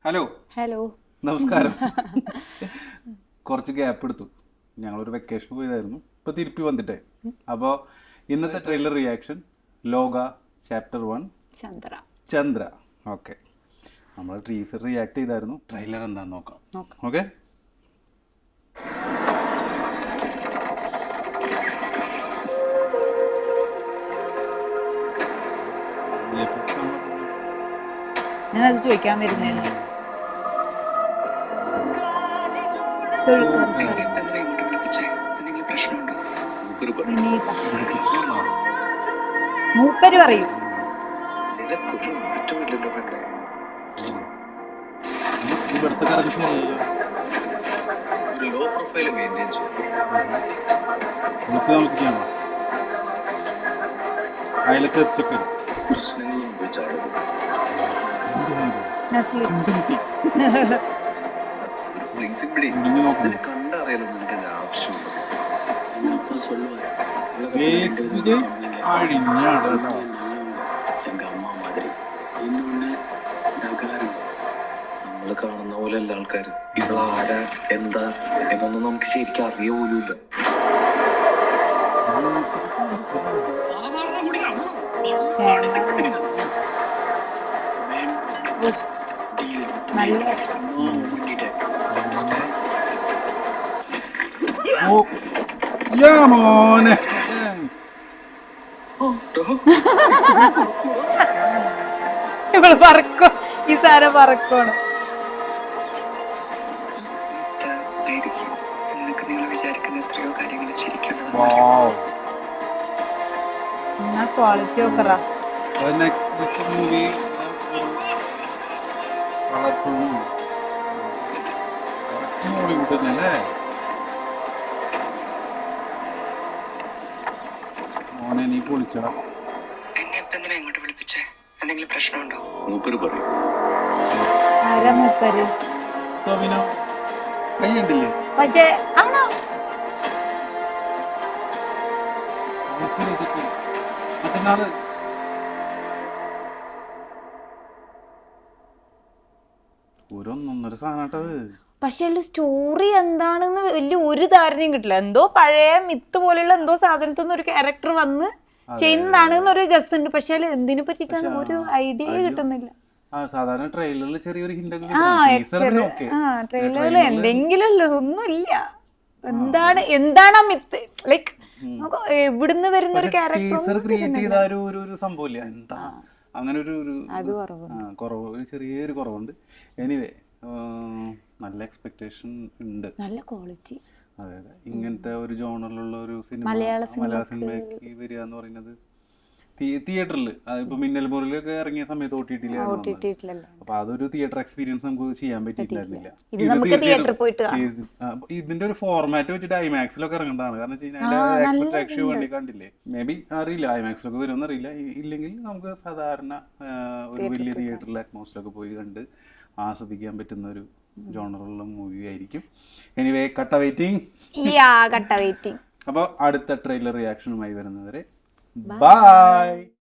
Hello hello നമസ്കാരം. കുറച്ച് gap എടുത്തു, ഞങ്ങളൊരു വെക്കേഷൻ പോയതായിരുന്നു, ഇപ്പൊ തിരുപ്പി വന്നിട്ടേ. അപ്പോൾ ഇന്നത്തെ ട്രെയിലർ റിയാക്ഷൻ ലോക ചാപ്റ്റർ 1 ചന്ദ്ര. ചന്ദ്ര. ഓക്കെ, നമ്മൾ ടീസർ റിയാക്ട് ചെയ്തായിരുന്നു. ട്രെയിലർ എന്താന്ന് നോക്കാം. ഓക്കെ, ഞാനത് ചോദിക്കാൻ വരുന്നേ. മൂപ്പര് പറയും നിനക്കൊരു മാറ്റമില്ലല്ലോ പെണ്ണെ. ഒരു ലോ പ്രൊഫൈൽ മെയിൻറ്റെയിൻ താമസിക്കാണോ? അയലത്തെ പ്രശ്നങ്ങളും പോയി ചാടും. കണ്ടറിയാലോ നിനക്ക് എന്റെ ആവശ്യമുള്ളത്. നമ്മള് കാണുന്ന പോലെ അല്ല ആൾക്കാര്. ഇവളാരാ എന്താ എന്നൊന്നും നമുക്ക് ശരിക്കും അറിയ പോലുമില്ല. മോനെ ഇവള് പറക്കും, ഈ സാരം പറക്കാണ്. ക്വാളിറ്റി ഒക്കെ മോനെ നീ പൊളിച്ചടാ. എന്നെ ഇപ്പൊ എന്തിനാ ഇങ്ങോട്ട് വിളിപ്പിച്ചേ? എന്തെങ്കിലും പ്രശ്നമുണ്ടോ? മൂപ്പര് പറയും. ആരാ മൂപ്പര്? ടോവിനോ കൈയുണ്ടില്ലേ? പക്ഷേ ആണോ മറ്റന്നാള് ഒന്നൊന്നര സാധനട്ടത്. പക്ഷെ സ്റ്റോറി എന്താണെന്ന് വലിയ ഒരു ധാരണയും കിട്ടില്ല. എന്തോ പഴയ മിത്ത് പോലെയുള്ള എന്തോ സാധനത്തിൽ ഒരു ക്യാരക്ടർ വന്ന് ചെയ്യുന്നതാണെന്നൊരു ഗസ് ഉണ്ട്. പക്ഷെ എന്തിനെ പറ്റിയിട്ടാണ് ഒരു ഐഡിയ കിട്ടുന്നില്ല. സാധാരണ ട്രെയിലറിൽ ചെറിയൊരു ട്രെയിലറിൽ എന്തെങ്കിലും ഒന്നുമില്ല. എന്താണ് ആ മിത്ത്? ലൈക്ക് എവിടുന്ന് വരുന്ന ഒരു ക്യാരക്ടർ ക്രിയേറ്റ് ചെയ്ത ഒരു സംഭവമില്ല. എന്താ അങ്ങനെ ഒരു കുറവ്, ചെറിയൊരു കുറവുണ്ട്. എനിവേ നല്ല എക്സ്പെക്ടേഷൻ ഉണ്ട്, നല്ല ക്വാളിറ്റി. അതെ അതെ. ഇങ്ങനത്തെ ഒരു ജോണറിലുള്ള ഒരു സിനിമ മലയാള സിനിമയ്ക്ക് വരിക എന്ന് പറയുന്നത് തിയേറ്ററിൽ, ഇപ്പൊ മിന്നൽ മുറിലൊക്കെ ഇറങ്ങിയ സമയത്ത് OTT-ലാണ്. അപ്പൊ അതൊരു തിയേറ്റർ എക്സ്പീരിയൻസ് നമുക്ക് ചെയ്യാൻ പറ്റിയിട്ടില്ല. ഇതിന്റെ ഒരു ഫോർമാറ്റ് വെച്ചിട്ട് ഐമാക്സിലൊക്കെ ഇറങ്ങേണ്ടതാണ്. കാരണം എക്സ്പെക്ടേഷൻ വേണ്ടി കണ്ടില്ലേ. മേ ബി അറിയില്ല ഐമാക്സിലൊക്കെ വരുമെന്ന് അറിയില്ല. ഇല്ലെങ്കിൽ നമുക്ക് സാധാരണ ഒരു വലിയ തിയേറ്ററിൽ അറ്റ്മോസ്ഫിയറൊക്കെ പോയി കണ്ട് ആസ്വദിക്കാൻ പറ്റുന്ന ഒരു ജോണറുള്ള മൂവി ആയിരിക്കും. എനിവേ കട്ട വെയിറ്റിംഗ്. അപ്പോൾ അടുത്ത ട്രെയിലർ റിയാക്ഷനുമായി വരുന്നവരെ ബൈ.